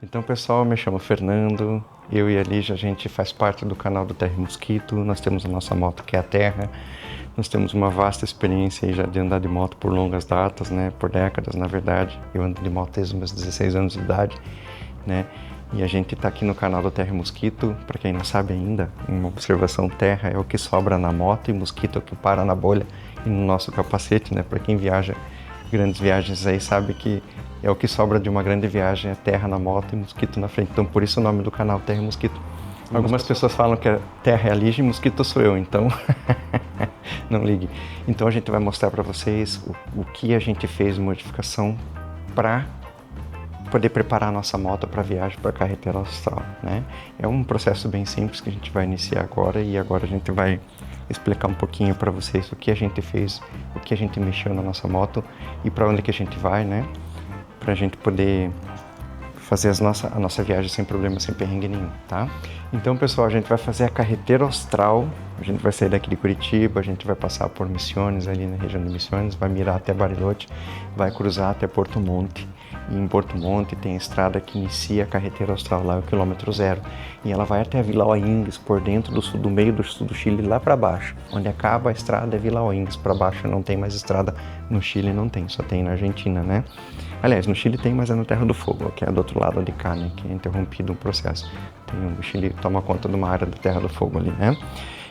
Então, pessoal, me chamo Fernando, eu e a Lígia, a gente faz parte do canal do Terra e Mosquito, nós temos a nossa moto que é a Terra, nós temos uma vasta experiência aí já de andar de moto por longas datas, né, por décadas na verdade, eu ando de moto desde os meus 16 anos de idade, né, e a gente está aqui no canal do Terra e Mosquito, para quem não sabe ainda, uma observação: terra é o que sobra na moto e mosquito é o que para na bolha e no nosso capacete, né, para quem viaja grandes viagens aí sabe que é o que sobra de uma grande viagem, é terra na moto e mosquito na frente. Então, por isso o nome do canal, Terra e Mosquito. Algumas pessoas falam que a terra é a Lígia e mosquito sou eu, então não ligue. Então, a gente vai mostrar para vocês o que a gente fez de modificação para poder preparar a nossa moto para a viagem para a carretera austral, né? É um processo bem simples que a gente vai iniciar agora, e agora a gente vai explicar um pouquinho para vocês o que a gente fez, o que a gente mexeu na nossa moto e para onde que a gente vai, né? Para a gente poder fazer a nossa viagem sem problema, sem perrengue nenhum, tá? Então, pessoal, a gente vai fazer a carretera austral, a gente vai sair daqui de Curitiba, a gente vai passar por Misiones, ali na região de Misiones, vai mirar até Bariloche, vai cruzar até Porto Monte, e em Porto Monte tem a estrada que inicia a carretera austral, lá é o quilômetro 0, e ela vai até Vila Oingues, por dentro do meio do sul do Chile, lá para baixo, onde acaba a estrada é Vila Oingues, para baixo não tem mais estrada, no Chile não tem, só tem na Argentina, né? Aliás, no Chile tem, mas é na Terra do Fogo, que é do outro lado de cá, né? Que é interrompido o processo. O Chile toma conta de uma área da Terra do Fogo ali, né?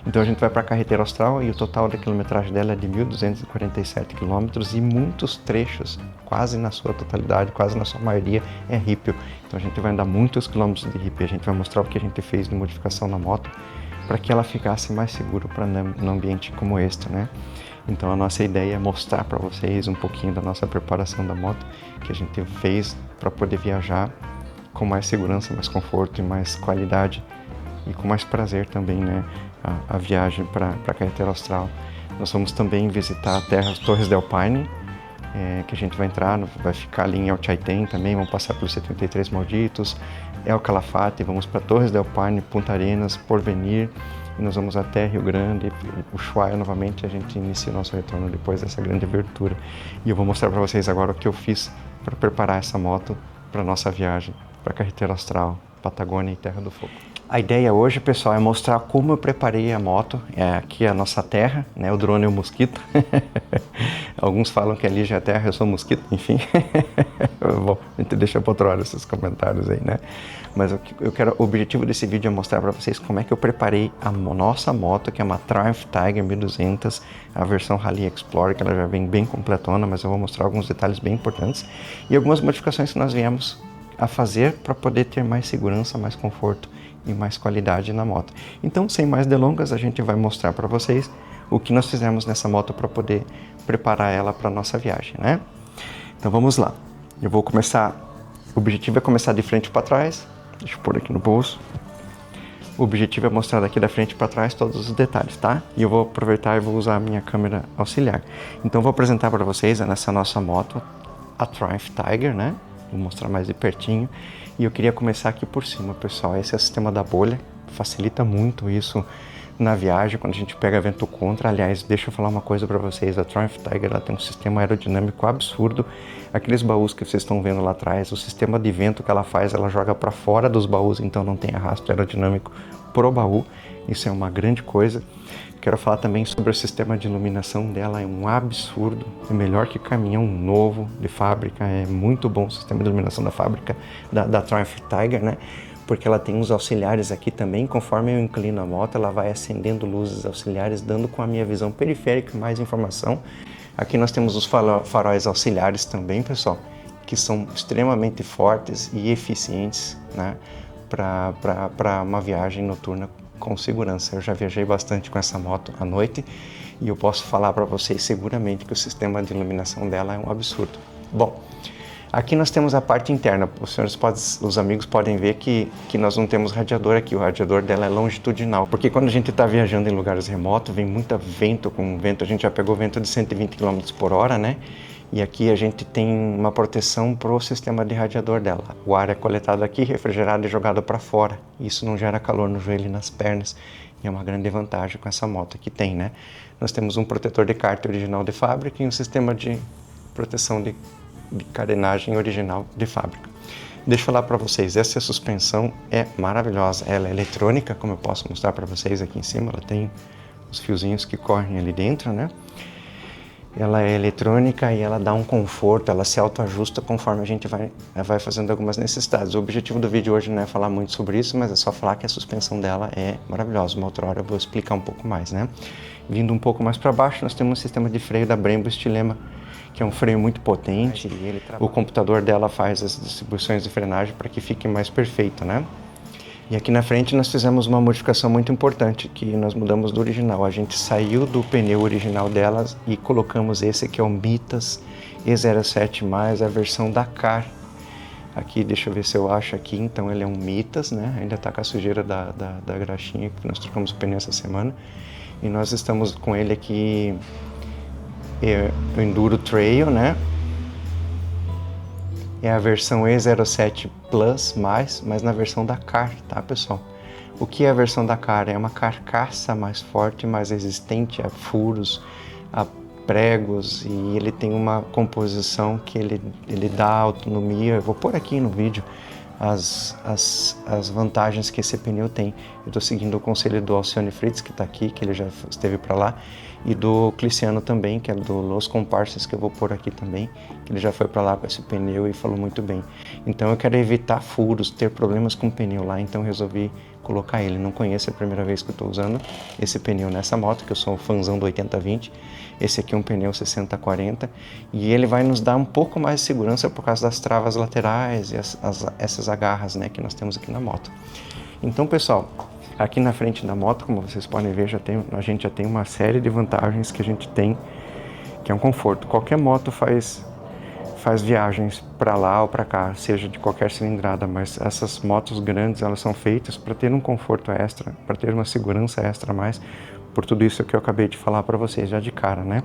Então a gente vai para a carretera austral e o total da quilometragem dela é de 1.247 quilômetros e muitos trechos, quase na sua totalidade, quase na sua maioria, é ripio. Então a gente vai andar muitos quilômetros de ripio. A gente vai mostrar o que a gente fez de modificação na moto para que ela ficasse mais segura para num ambiente como este, né? Então a nossa ideia é mostrar para vocês um pouquinho da nossa preparação da moto que a gente fez para poder viajar com mais segurança, mais conforto e mais qualidade e com mais prazer também, né? A viagem para a carretera austral. Nós vamos também visitar a terra Torres del Paine, que a gente vai entrar, vai ficar ali em El Chaitén também, vamos passar pelos 73 Malditos, El Calafate, vamos para Torres del Paine, Punta Arenas, Porvenir, e nós vamos até Rio Grande, Ushuaia novamente, a gente inicia o nosso retorno depois dessa grande abertura. E eu vou mostrar para vocês agora o que eu fiz para preparar essa moto para a nossa viagem para a carretera austral, Patagônia e Terra do Fogo. A ideia hoje, pessoal, é mostrar como eu preparei a moto. Aqui é a nossa terra, né? O drone é o mosquito. Alguns falam que a Lígia é a terra, eu sou o mosquito, enfim. Bom, a gente deixa para outra hora esses comentários aí, né? Mas o objetivo desse vídeo é mostrar para vocês como é que eu preparei a nossa moto, que é uma Triumph Tiger 1200, a versão Rally Explorer, que ela já vem bem completona, mas eu vou mostrar alguns detalhes bem importantes e algumas modificações que nós viemos a fazer para poder ter mais segurança, mais conforto e mais qualidade na moto. Então, sem mais delongas, a gente vai mostrar para vocês o que nós fizemos nessa moto para poder preparar ela para a nossa viagem, né? Então vamos lá. Eu vou começar, o objetivo é começar de frente para trás, deixa eu pôr aqui no bolso. O objetivo é mostrar daqui da frente para trás todos os detalhes, tá? E eu vou aproveitar e vou usar a minha câmera auxiliar. Então vou apresentar para vocês nessa nossa moto, a Triumph Tiger, né? Vou mostrar mais de pertinho. E eu queria começar aqui por cima, pessoal. Esse é o sistema da bolha, facilita muito isso na viagem, quando a gente pega vento contra. Aliás, deixa eu falar uma coisa para vocês, a Triumph Tiger ela tem um sistema aerodinâmico absurdo. Aqueles baús que vocês estão vendo lá atrás, o sistema de vento que ela faz, ela joga para fora dos baús, então não tem arrasto aerodinâmico pro baú. Isso é uma grande coisa. Quero falar também sobre o sistema de iluminação dela, é um absurdo, é melhor que caminhão novo de fábrica, é muito bom o sistema de iluminação da fábrica, da Triumph Tiger, né? Porque ela tem uns auxiliares aqui também, conforme eu inclino a moto, ela vai acendendo luzes auxiliares, dando com a minha visão periférica mais informação. Aqui nós temos os faróis auxiliares também, pessoal, que são extremamente fortes e eficientes, né? Para uma viagem noturna com segurança. Eu já viajei bastante com essa moto à noite e eu posso falar para vocês seguramente que o sistema de iluminação dela é um absurdo. Bom, aqui nós temos a parte interna. Os amigos podem ver que nós não temos radiador aqui. O radiador dela é longitudinal, porque quando a gente está viajando em lugares remotos, vem muito vento, a gente já pegou vento de 120 km por hora, né? E aqui a gente tem uma proteção para o sistema de radiador dela. O ar é coletado aqui, refrigerado e jogado para fora. Isso não gera calor no joelho e nas pernas. E é uma grande vantagem com essa moto que tem, né? Nós temos um protetor de cárter original de fábrica e um sistema de proteção de carenagem original de fábrica. Deixa eu falar para vocês, essa suspensão é maravilhosa. Ela é eletrônica, como eu posso mostrar para vocês aqui em cima. Ela tem os fiozinhos que correm ali dentro, né? Ela é eletrônica e ela dá um conforto, ela se autoajusta conforme a gente vai fazendo algumas necessidades. O objetivo do vídeo hoje não é falar muito sobre isso, mas é só falar que a suspensão dela é maravilhosa. Uma outra hora eu vou explicar um pouco mais, né? Vindo um pouco mais para baixo, nós temos um sistema de freio da Brembo Stilema, que é um freio muito potente. O computador dela faz as distribuições de frenagem para que fique mais perfeito, né? E aqui na frente nós fizemos uma modificação muito importante, que nós mudamos do original. A gente saiu do pneu original delas e colocamos esse que é o Mitas E07+, a versão Dakar. Aqui, deixa eu ver se eu acho aqui, então ele é um Mitas, né? Ainda está com a sujeira da graxinha, que nós trocamos o pneu essa semana. E nós estamos com ele aqui, o Enduro Trail, né? É a versão E07 Plus+, mas na versão Dakar, tá, pessoal? O que é a versão Dakar? É uma carcaça mais forte, mais resistente a furos, a pregos, e ele tem uma composição que ele dá autonomia. Eu vou pôr aqui no vídeo as vantagens que esse pneu tem. Eu estou seguindo o conselho do Alcione Fritz, que está aqui, que ele já esteve para lá, e do Cliciano também, que é do Los Comparsas, que eu vou pôr aqui também, que ele já foi para lá com esse pneu e falou muito bem. Então eu quero evitar furos, ter problemas com o pneu lá, então resolvi colocar ele. Não conheço, é a primeira vez que eu estou usando esse pneu nessa moto, que eu sou um fãzão do 80-20. Esse aqui é um pneu 60-40 e ele vai nos dar um pouco mais de segurança por causa das travas laterais e essas agarras, né, que nós temos aqui na moto. Então, pessoal, aqui na frente da moto, como vocês podem ver, a gente já tem uma série de vantagens que a gente tem, que é um conforto. Qualquer moto faz viagens para lá ou para cá, seja de qualquer cilindrada, mas essas motos grandes, elas são feitas para ter um conforto extra, para ter uma segurança extra a mais, por tudo isso que eu acabei de falar para vocês já de cara, né?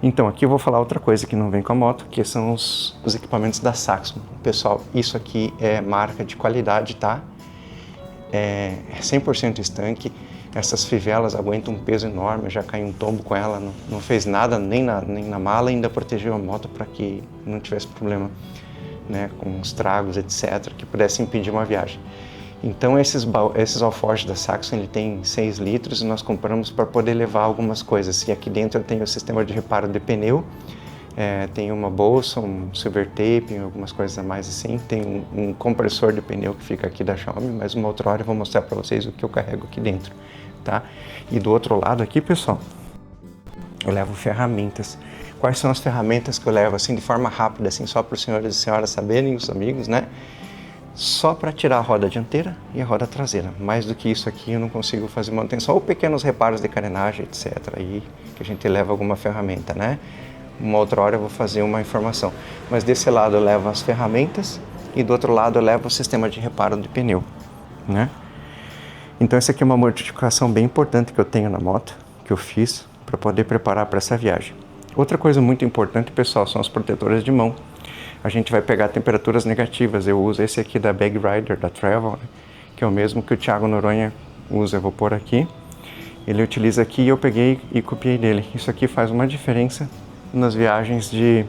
Então, aqui eu vou falar outra coisa que não vem com a moto, que são os equipamentos da Saxon. Pessoal, isso aqui é marca de qualidade, tá? É 100% estanque. Essas fivelas aguentam um peso enorme, já caiu um tombo com ela, não fez nada nem na mala, ainda protegeu a moto para que não tivesse problema, né, com estragos, etc., que pudesse impedir uma viagem. Então esses alforjes da Saxon, ele tem 6 litros e nós compramos para poder levar algumas coisas. E aqui dentro eu tenho o sistema de reparo de pneu, tem uma bolsa, um silver tape, algumas coisas a mais assim. Tem um compressor de pneu que fica aqui da Xiaomi, mas uma outra hora eu vou mostrar para vocês o que eu carrego aqui dentro, tá? E do outro lado aqui, pessoal, eu levo ferramentas. Quais são as ferramentas que eu levo, assim, de forma rápida, assim, só para os senhores e senhoras saberem, os amigos, né? Só para tirar a roda dianteira e a roda traseira. Mais do que isso aqui eu não consigo fazer manutenção, ou pequenos reparos de carenagem, etc. Aí que a gente leva alguma ferramenta, né? Uma outra hora eu vou fazer uma informação. Mas desse lado eu levo as ferramentas e do outro lado eu levo o sistema de reparo de pneu, né? Então essa aqui é uma modificação bem importante que eu tenho na moto, que eu fiz para poder preparar para essa viagem. Outra coisa muito importante, pessoal, são os protetores de mão. A gente vai pegar temperaturas negativas. Eu uso esse aqui da Bag Rider, da Travel, né, que é o mesmo que o Thiago Noronha usa. Eu vou pôr aqui. Ele utiliza aqui e eu peguei e copiei dele. Isso aqui faz uma diferença nas viagens de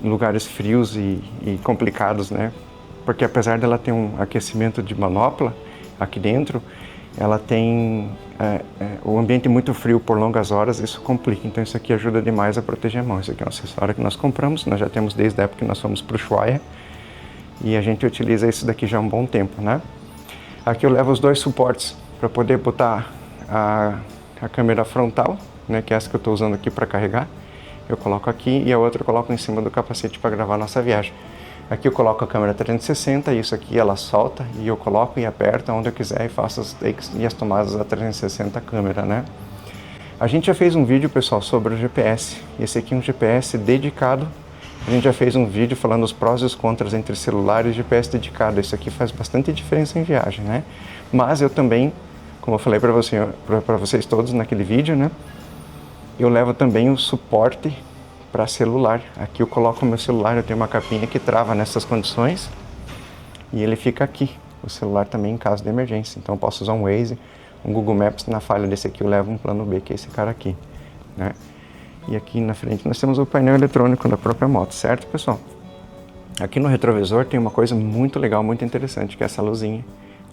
lugares frios e complicados, né? Porque apesar dela ter um aquecimento de manopla aqui dentro, ela tem o ambiente muito frio por longas horas, isso complica. Então isso aqui ajuda demais a proteger a mão. Isso aqui é um acessório que nós compramos, nós já temos desde a época que nós fomos para o Ushuaia e a gente utiliza isso daqui já há um bom tempo, né? Aqui eu levo os 2 suportes para poder botar a câmera frontal, né, que é essa que eu estou usando aqui para carregar. Eu coloco aqui e a outra eu coloco em cima do capacete para gravar a nossa viagem. Aqui eu coloco a câmera 360 e isso aqui ela solta e eu coloco e aperto onde eu quiser e faço as takes e as tomadas da 360 câmera, né? A gente já fez um vídeo, pessoal, sobre o GPS. Esse aqui é um GPS dedicado. A gente já fez um vídeo falando os prós e os contras entre celular e GPS dedicado. Isso aqui faz bastante diferença em viagem, né? Mas eu também, como eu falei para vocês todos naquele vídeo, né? Eu levo também o suporte para celular. Aqui eu coloco o meu celular, eu tenho uma capinha que trava nessas condições e ele fica aqui, o celular também em caso de emergência. Então eu posso usar um Waze, um Google Maps. Na falha desse aqui eu levo um plano B, que é esse cara aqui, né? E aqui na frente nós temos o painel eletrônico da própria moto, certo, pessoal? Aqui no retrovisor tem uma coisa muito legal, muito interessante, que é essa luzinha.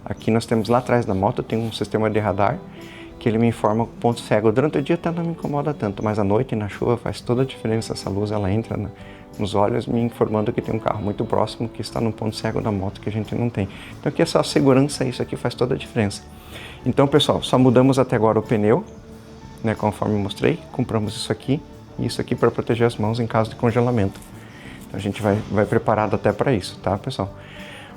Aqui nós temos lá atrás da moto, tem um sistema de radar que ele me informa o ponto cego. Durante o dia até não me incomoda tanto, mas à noite e na chuva faz toda a diferença. Essa luz, ela entra nos olhos me informando que tem um carro muito próximo que está no ponto cego da moto que a gente não tem. Então aqui essa segurança, isso aqui faz toda a diferença. Então pessoal, só mudamos até agora o pneu, né, conforme eu mostrei, compramos isso aqui e isso aqui para proteger as mãos em caso de congelamento. Então a gente vai preparado até para isso, tá pessoal?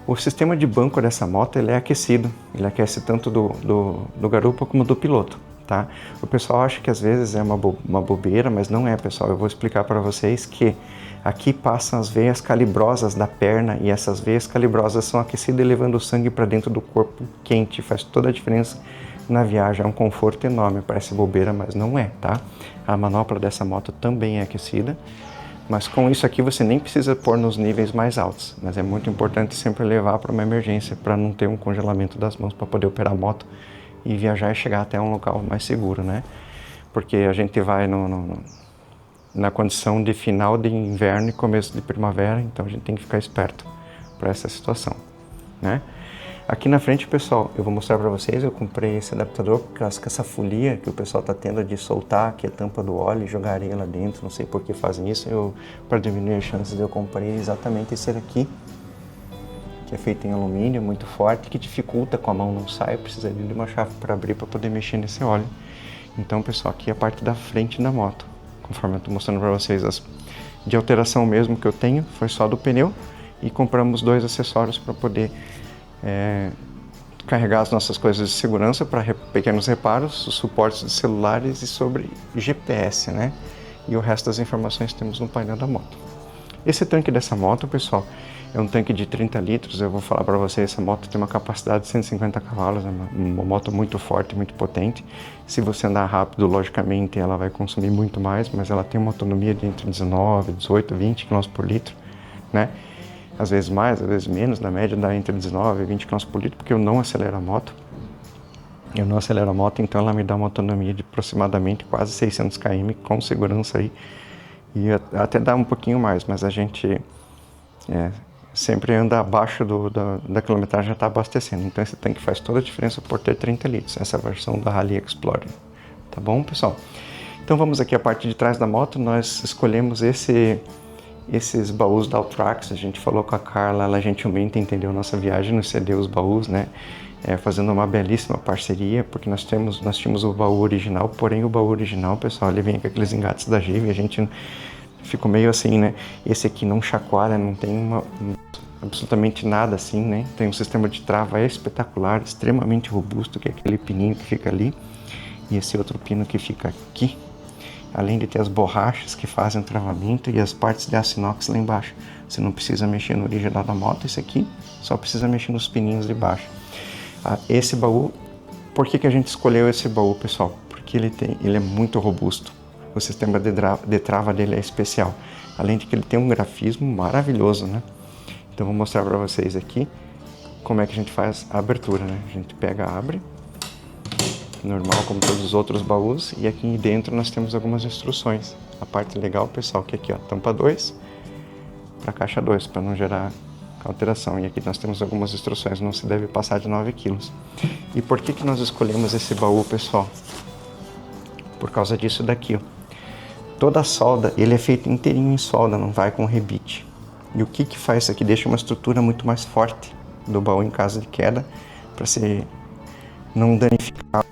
O sistema de banco dessa moto ele é aquecido, ele aquece tanto do garupa como do piloto, tá? O pessoal acha que às vezes é uma bobeira, mas não é, pessoal. Eu vou explicar para vocês que aqui passam as veias calibrosas da perna e essas veias calibrosas são aquecidas e levando o sangue para dentro do corpo quente, faz toda a diferença na viagem, é um conforto enorme, parece bobeira, mas não é, tá? A manopla dessa moto também é aquecida. Mas com isso aqui você nem precisa pôr nos níveis mais altos, mas é muito importante sempre levar para uma emergência, para não ter um congelamento das mãos, para poder operar a moto e viajar e chegar até um local mais seguro, né? Porque a gente vai na condição de final de inverno e começo de primavera, então a gente tem que ficar esperto para essa situação, né? Aqui na frente, pessoal, eu vou mostrar para vocês, eu comprei esse adaptador por causa que essa folia que o pessoal está tendo de soltar aqui a tampa do óleo e jogar areia lá dentro, não sei por que fazem isso, para diminuir as chances eu comprei exatamente esse aqui, que é feito em alumínio, muito forte, que dificulta com a mão não sai, precisa de uma chave para abrir para poder mexer nesse óleo. Então, pessoal, aqui é a parte da frente da moto, conforme eu estou mostrando para vocês, de alteração mesmo que eu tenho, foi só do pneu e compramos 2 acessórios para poder carregar as nossas coisas de segurança para pequenos reparos, os suportes de celulares e sobre GPS, né? E o resto das informações temos no painel da moto. Esse tanque dessa moto, pessoal, é um tanque de 30 litros, eu vou falar para vocês, essa moto tem uma capacidade de 150 cavalos, é uma moto muito forte, muito potente. Se você andar rápido, logicamente, ela vai consumir muito mais, mas ela tem uma autonomia de entre 19, 18, 20 km por litro, né? Às vezes mais, às vezes menos, na média dá entre 19 e 20 km por litro, porque eu não acelero a moto. Eu não acelero a moto, então ela me dá uma autonomia de aproximadamente quase 600 km com segurança aí. E até dá um pouquinho mais, mas a gente sempre anda abaixo da quilometragem, já está abastecendo. Então esse tanque faz toda a diferença por ter 30 litros, essa versão da Rally Explorer. Tá bom, pessoal? Então vamos aqui à parte de trás da moto, nós escolhemos esses baús da Altrax. A gente falou com a Carla, ela gentilmente entendeu nossa viagem, nos cedeu os baús, né? Fazendo uma belíssima parceria, porque nós tínhamos o baú original, porém o baú original, pessoal, ele vem com aqueles engates da Give, a gente ficou meio assim, né? Esse aqui não chacoalha, não tem absolutamente nada assim, né? Tem um sistema de trava espetacular, extremamente robusto, que é aquele pininho que fica ali, e esse outro pino que fica aqui. Além de ter as borrachas que fazem o travamento e as partes de aço inox lá embaixo. Você não precisa mexer no original da moto, esse aqui, só precisa mexer nos pininhos de baixo. Esse baú, por que a gente escolheu esse baú, pessoal? Porque ele é muito robusto. O sistema de trava dele é especial. Além de que ele tem um grafismo maravilhoso, né? Então vou mostrar para vocês aqui como é que a gente faz a abertura, né? A gente abre, normal como todos os outros baús, e aqui dentro nós temos algumas instruções. A parte legal, pessoal, que aqui ó, tampa 2 para caixa 2, para não gerar alteração. E aqui nós temos algumas instruções, não se deve passar de 9 kg. E por que nós escolhemos esse baú, pessoal? Por causa disso daqui, ó. Toda a solda, ele é feito inteirinho em solda, não vai com rebite. E o que faz isso aqui? Deixa uma estrutura muito mais forte do baú em caso de queda, para você não danificar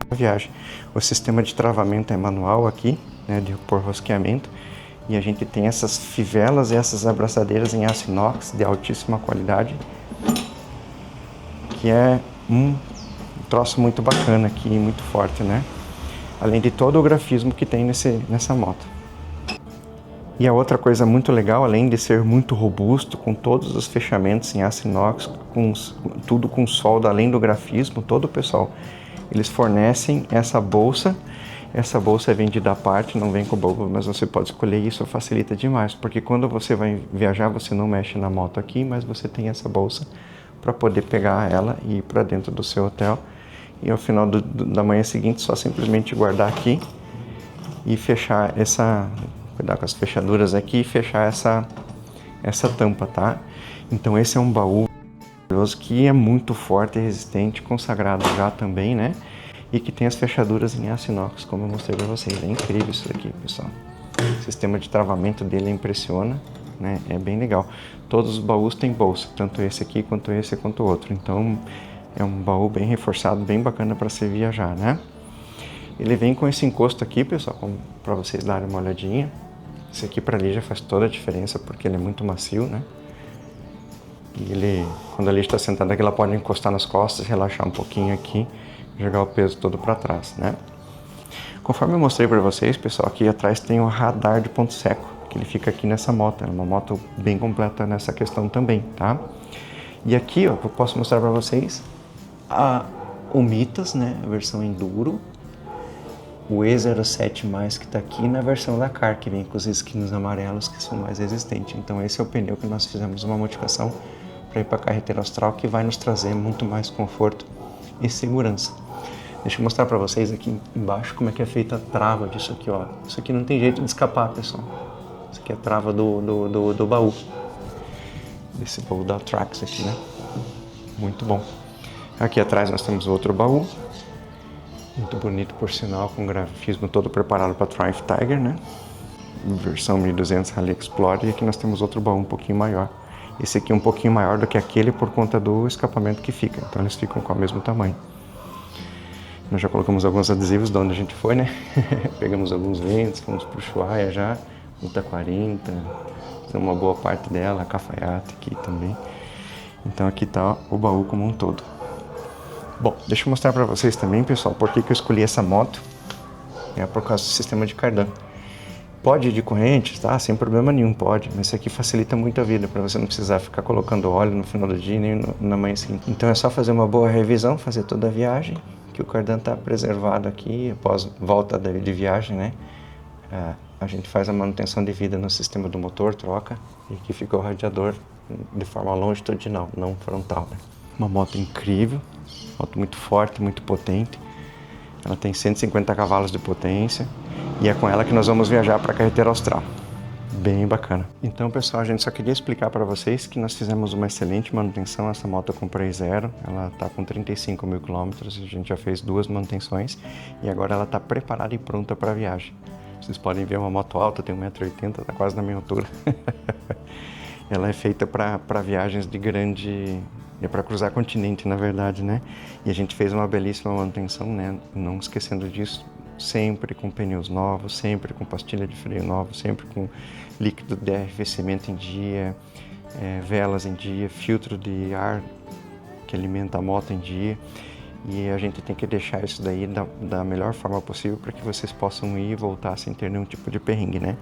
a viagem. O sistema de travamento é manual aqui, né, por rosqueamento, e a gente tem essas fivelas e essas abraçadeiras em aço inox de altíssima qualidade, que é um troço muito bacana aqui, muito forte, né? Além de todo o grafismo que tem nessa moto. E a outra coisa muito legal, além de ser muito robusto, com todos os fechamentos em aço inox, tudo com solda, além do grafismo, todo o pessoal, eles fornecem essa bolsa. Essa bolsa é vendida à parte, não vem com o baú, mas você pode escolher, isso facilita demais, porque quando você vai viajar, você não mexe na moto aqui, mas você tem essa bolsa para poder pegar ela e ir para dentro do seu hotel. E ao final da manhã seguinte, só simplesmente guardar aqui e fechar cuidar com as fechaduras aqui e fechar essa tampa, tá? Então esse é um baú que é muito forte e resistente, consagrado já também, né? E que tem as fechaduras em aço inox, como eu mostrei para vocês. É incrível isso aqui, pessoal. O sistema de travamento dele impressiona, né? É bem legal. Todos os baús têm bolsa, tanto esse aqui, quanto esse, quanto o outro. Então é um baú bem reforçado, bem bacana para você viajar, né? Ele vem com esse encosto aqui, pessoal, para vocês darem uma olhadinha. Esse aqui para a Lígia faz toda a diferença, porque ele é muito macio, né? E ele, quando a Lígia está sentada aqui, ela pode encostar nas costas, relaxar um pouquinho aqui, jogar o peso todo para trás, né? Conforme eu mostrei para vocês, pessoal, aqui atrás tem o radar de ponto seco, que ele fica aqui nessa moto. É uma moto bem completa nessa questão também, tá? E aqui, ó, eu posso mostrar para vocês o Mitas, né? A versão Enduro. O E07+, que está aqui na versão Dakar, que vem com os esquinos amarelos, que são mais resistentes. Então esse é o pneu que nós fizemos uma modificação para ir para a carreteira austral, que vai nos trazer muito mais conforto e segurança. Deixa eu mostrar para vocês aqui embaixo como é que é feita a trava disso aqui, ó. Isso aqui não tem jeito de escapar, pessoal. Isso aqui é a trava do baú. Desse baú da Trax aqui, né? Muito bom. Aqui atrás nós temos outro baú. Muito bonito, por sinal, com grafismo todo preparado para Triumph Tiger, né? Versão 1200 Rally Explorer. E aqui nós temos outro baú um pouquinho maior. Esse aqui é um pouquinho maior do que aquele por conta do escapamento que fica. Então eles ficam com o mesmo tamanho. Nós já colocamos alguns adesivos de onde a gente foi, né? Pegamos alguns ventos, fomos pro Ushuaia já, Luta 40, uma boa parte dela, a Cafaiate aqui também. Então aqui tá o baú como um todo. Bom, deixa eu mostrar para vocês também, pessoal, por que eu escolhi essa moto. É por causa do sistema de cardan. Pode ir de corrente, tá? Sem problema nenhum, pode. Mas isso aqui facilita muito a vida, para você não precisar ficar colocando óleo no final do dia nem na manhã seguinte. Então é só fazer uma boa revisão, fazer toda a viagem, que o cardan está preservado aqui após volta de viagem, né? A gente faz a manutenção de vida no sistema do motor, troca, e aqui fica o radiador de forma longitudinal, não frontal, né? Uma moto incrível, moto muito forte, muito potente. Ela tem 150 cavalos de potência e é com ela que nós vamos viajar para a carreteira austral. Bem bacana. Então, pessoal, a gente só queria explicar para vocês que nós fizemos uma excelente manutenção. Essa moto eu comprei zero, ela está com 35 mil quilômetros, a gente já fez 2 manutenções e agora ela está preparada e pronta para a viagem. Vocês podem ver uma moto alta, tem 1,80 m, está quase na minha altura. Ela é feita para viagens de grande... É para cruzar continente, na verdade, né? E a gente fez uma belíssima manutenção, né? Não esquecendo disso, sempre com pneus novos, sempre com pastilha de freio nova, sempre com líquido de arrefecimento em dia, velas em dia, filtro de ar que alimenta a moto em dia. E a gente tem que deixar isso daí da melhor forma possível para que vocês possam ir e voltar sem ter nenhum tipo de perrengue, né?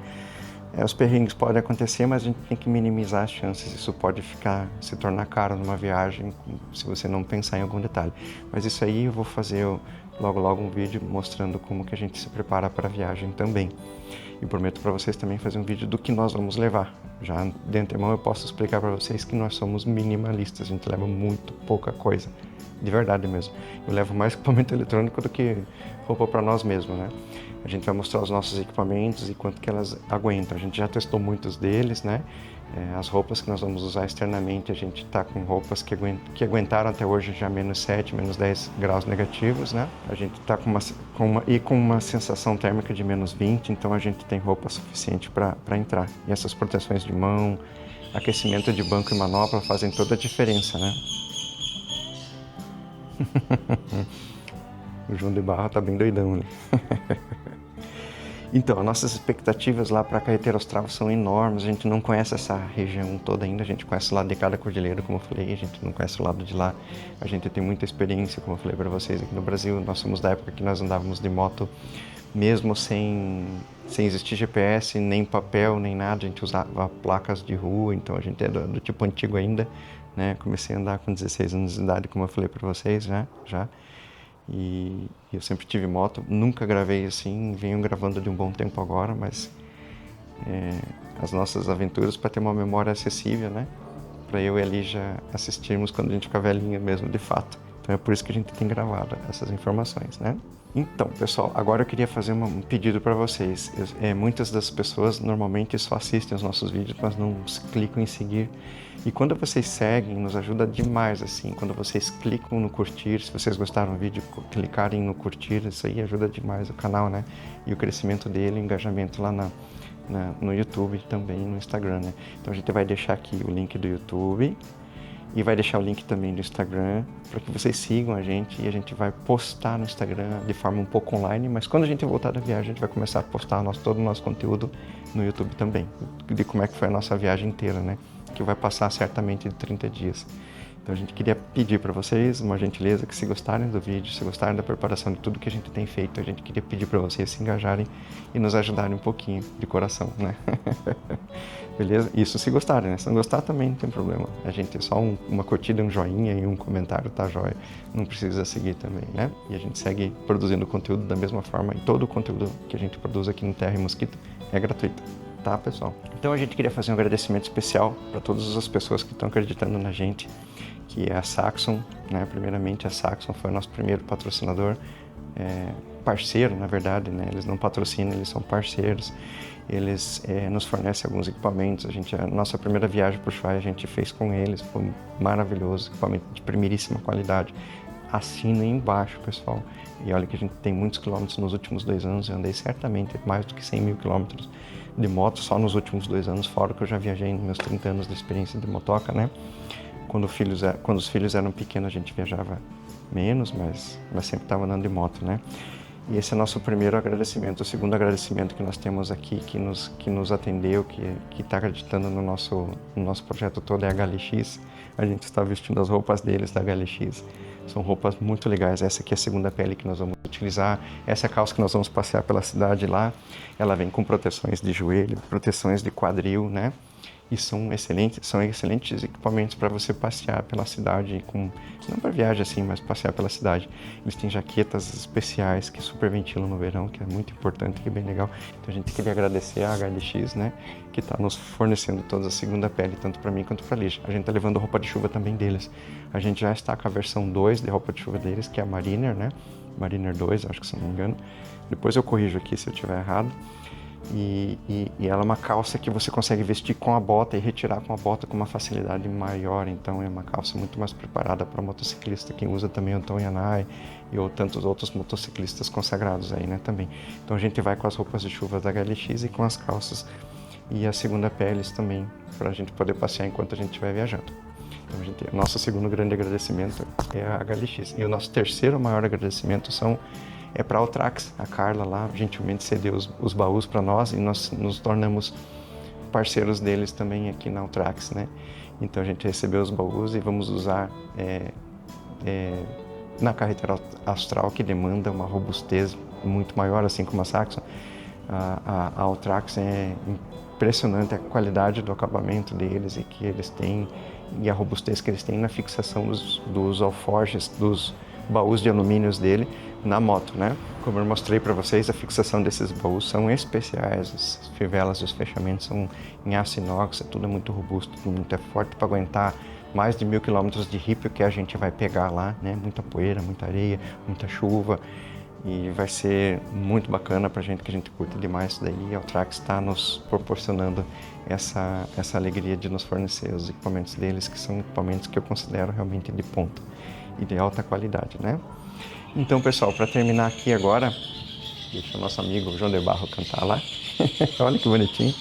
Os perrengues podem acontecer, mas a gente tem que minimizar as chances. Isso pode se tornar caro numa viagem se você não pensar em algum detalhe. Mas isso aí eu vou fazer logo um vídeo mostrando como que a gente se prepara para a viagem também. E prometo para vocês também fazer um vídeo do que nós vamos levar. Já de antemão eu posso explicar para vocês que nós somos minimalistas, a gente leva muito pouca coisa. De verdade mesmo. Eu levo mais equipamento eletrônico do que roupa para nós mesmos, né? A gente vai mostrar os nossos equipamentos e quanto que elas aguentam. A gente já testou muitos deles, né? As roupas que nós vamos usar externamente, a gente está com roupas que aguentaram até hoje já -7, -10 graus negativos, né? A gente está com uma sensação térmica de -20, então a gente tem roupa suficiente para entrar. E essas proteções de mão, aquecimento de banco e manopla fazem toda a diferença, né? O João de Barra tá bem doidão, né? Então, nossas expectativas lá para a carreteira austral são enormes. A gente não conhece essa região toda ainda. A gente conhece o lado de cada cordilheira, como eu falei. A gente não conhece o lado de lá. A gente tem muita experiência, como eu falei para vocês, aqui no Brasil. Nós somos da época que nós andávamos de moto, mesmo sem existir GPS, nem papel, nem nada. A gente usava placas de rua, então a gente é do tipo antigo ainda, né? Comecei a andar com 16 anos de idade, como eu falei para vocês, né? Já. E eu sempre tive moto, nunca gravei assim, venho gravando de um bom tempo agora, mas as nossas aventuras para ter uma memória acessível, né? Para eu e a Lígia assistirmos quando a gente ficar velhinha mesmo, de fato. Então é por isso que a gente tem gravado essas informações, né? Então, pessoal, agora eu queria fazer um pedido para vocês. Muitas das pessoas normalmente só assistem os nossos vídeos, mas não clicam em seguir. E quando vocês seguem, nos ajuda demais, assim. Quando vocês clicam no curtir, se vocês gostaram do vídeo, clicarem no curtir, isso aí ajuda demais o canal, né? E o crescimento dele, o engajamento lá no YouTube e também no Instagram, né? Então a gente vai deixar aqui o link do YouTube e vai deixar o link também do Instagram para que vocês sigam a gente, e a gente vai postar no Instagram de forma um pouco online, mas quando a gente voltar da viagem a gente vai começar a postar todo o nosso conteúdo no YouTube também, de como é que foi a nossa viagem inteira, né? Que vai passar certamente de 30 dias. Então a gente queria pedir para vocês uma gentileza, que se gostarem do vídeo, se gostarem da preparação de tudo que a gente tem feito, a gente queria pedir para vocês se engajarem e nos ajudarem um pouquinho de coração, né? Beleza? Isso se gostarem, né? Se não gostar também não tem problema. A gente é só uma curtida, um joinha e um comentário, tá jóia? Não precisa seguir também, né? E a gente segue produzindo conteúdo da mesma forma, e todo o conteúdo que a gente produz aqui no Terra e Mosquito é gratuito. Tá, pessoal? Então a gente queria fazer um agradecimento especial para todas as pessoas que estão acreditando na gente, que é a Saxon, né? Primeiramente, a Saxon foi o nosso primeiro patrocinador, parceiro, na verdade, né? Eles não patrocinam, eles são parceiros. Eles nos fornecem alguns equipamentos. A nossa primeira viagem para o Ushuaia a gente fez com eles, foi maravilhoso, equipamento de primeiríssima qualidade. Assina aí embaixo, pessoal. E olha que a gente tem muitos quilômetros nos últimos 2 anos. Eu andei certamente mais do que 100 mil quilômetros de moto só nos últimos 2 anos, fora que eu já viajei nos meus 30 anos de experiência de motoca, né? Quando os filhos eram pequenos a gente viajava menos, mas sempre estava andando de moto, né? E esse é nosso primeiro agradecimento. O segundo agradecimento que nós temos aqui, que nos atendeu, que está acreditando no nosso projeto todo, é a HLX. A gente está vestindo as roupas deles da HLX. São roupas muito legais. Essa aqui é a segunda pele que nós vamos utilizar. Essa é a calça que nós vamos passear pela cidade lá. Ela vem com proteções de joelho, proteções de quadril, né? E são excelentes equipamentos para você passear pela cidade, não para viagem assim, mas passear pela cidade. Eles têm jaquetas especiais que superventilam no verão, que é muito importante, que é bem legal. Então a gente queria agradecer a HLX, né, que está nos fornecendo toda a segunda pele, tanto para mim quanto para a Lígia. A gente está levando roupa de chuva também deles. A gente já está com a versão 2 de roupa de chuva deles, que é a Mariner, né? Mariner 2, acho que se não me engano. Depois eu corrijo aqui se eu estiver errado. E ela é uma calça que você consegue vestir com a bota e retirar com a bota com uma facilidade maior. Então é uma calça muito mais preparada para motociclista. Quem usa também o Tom Yanai e tantos outros motociclistas consagrados aí, né, também. Então a gente vai com as roupas de chuva da HLX e com as calças e a segunda peles também, para a gente poder passear enquanto a gente estiver viajando. Então o nosso segundo grande agradecimento é a HLX. E o nosso terceiro maior agradecimento é para a Autrax. A Carla lá gentilmente cedeu os baús para nós e nós nos tornamos parceiros deles também aqui na Autrax, né? Então a gente recebeu os baús e vamos usar na carretera austral, que demanda uma robustez muito maior, assim como a Saxon. A Autrax é impressionante a qualidade do acabamento deles e que eles têm, e a robustez que eles têm na fixação dos alforjes, dos baús de alumínios dele na moto, né? Como eu mostrei para vocês, a fixação desses baús são especiais, as fivelas e os fechamentos são em aço inox, tudo é muito robusto, tudo muito forte para aguentar mais de 1000 quilômetros de ripio que a gente vai pegar lá, né? Muita poeira, muita areia, muita chuva, e vai ser muito bacana pra gente, que a gente curte demais isso daí. E a Autrax está nos proporcionando essa alegria de nos fornecer os equipamentos deles, que são equipamentos que eu considero realmente de ponta e de alta qualidade, né? Então, pessoal, para terminar aqui agora, deixa o nosso amigo João de Barro cantar lá. Olha que bonitinho.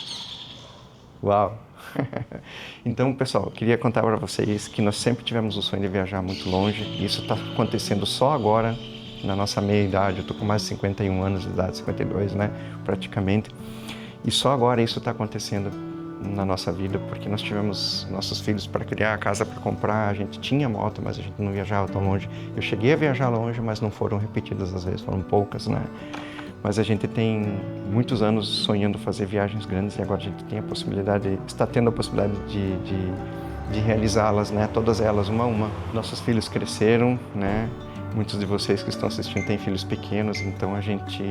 Uau! Então, pessoal, eu queria contar para vocês que nós sempre tivemos o sonho de viajar muito longe. E isso está acontecendo só agora, na nossa meia-idade. Eu estou com mais de 51 anos de idade, 52, né? Praticamente. E só agora isso está acontecendo na nossa vida, porque nós tivemos nossos filhos para criar, a casa para comprar, a gente tinha moto, mas a gente não viajava tão longe. Eu cheguei a viajar longe, mas não foram repetidas às vezes, foram poucas, né? Mas a gente tem muitos anos sonhando fazer viagens grandes e agora a gente tem a possibilidade, está tendo a possibilidade de realizá-las, né? Todas elas, uma a uma. Nossos filhos cresceram, né? Muitos de vocês que estão assistindo têm filhos pequenos, então a gente...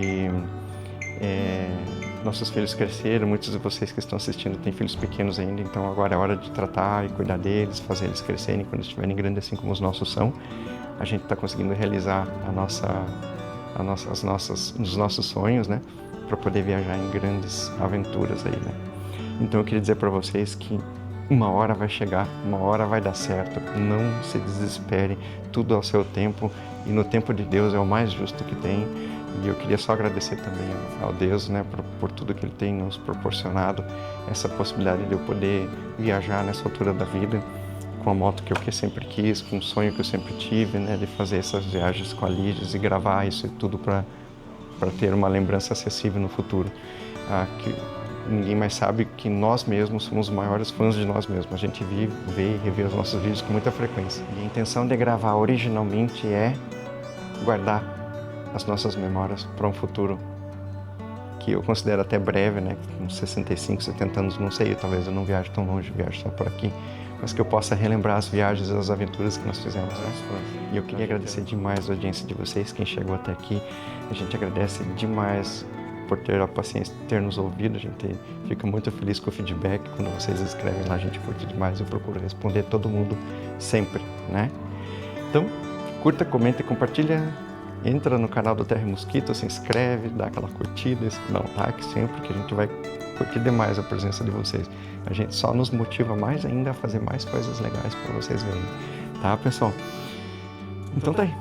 nossos filhos cresceram, muitos de vocês que estão assistindo têm filhos pequenos ainda, então agora é hora de tratar e cuidar deles, fazer eles crescerem quando estiverem grandes, assim como os nossos são. A gente está conseguindo realizar os nossos sonhos, né? Para poder viajar em grandes aventuras aí, né? Então eu queria dizer para vocês que uma hora vai chegar, uma hora vai dar certo. Não se desespere, tudo ao seu tempo, e no tempo de Deus é o mais justo que tem. E eu queria só agradecer também ao Deus, né, por tudo que Ele tem nos proporcionado, essa possibilidade de eu poder viajar nessa altura da vida, com a moto que eu sempre quis, com um sonho que eu sempre tive, né, de fazer essas viagens com a Lígias e gravar isso e tudo para ter uma lembrança acessível no futuro. Que ninguém mais sabe que nós mesmos somos os maiores fãs de nós mesmos. A gente vê e revê os nossos vídeos com muita frequência. E a intenção de gravar originalmente é guardar as nossas memórias para um futuro que eu considero até breve, né? Com 65, 70 anos, não sei, talvez eu não viaje tão longe, viajo só por aqui, mas que eu possa relembrar as viagens e as aventuras que nós fizemos, né? E eu queria agradecer demais a audiência de vocês, quem chegou até aqui. A gente agradece demais por ter a paciência de ter nos ouvido. A gente fica muito feliz com o feedback. Quando vocês escrevem lá, a gente curte demais. Eu procuro responder todo mundo sempre, né? Então, curta, comenta e compartilha. Entra no canal do Terra Mosquito, se inscreve, dá aquela curtida, dá um like sempre, que a gente vai curtir demais a presença de vocês. A gente só nos motiva mais ainda a fazer mais coisas legais para vocês verem. Tá, pessoal? Então tá aí.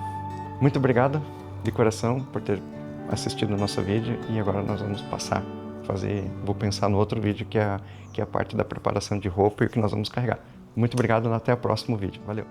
Muito obrigado de coração por ter assistido o nosso vídeo, e agora nós vamos passar vou pensar no outro vídeo que é a parte da preparação de roupa e o que nós vamos carregar. Muito obrigado, até o próximo vídeo. Valeu!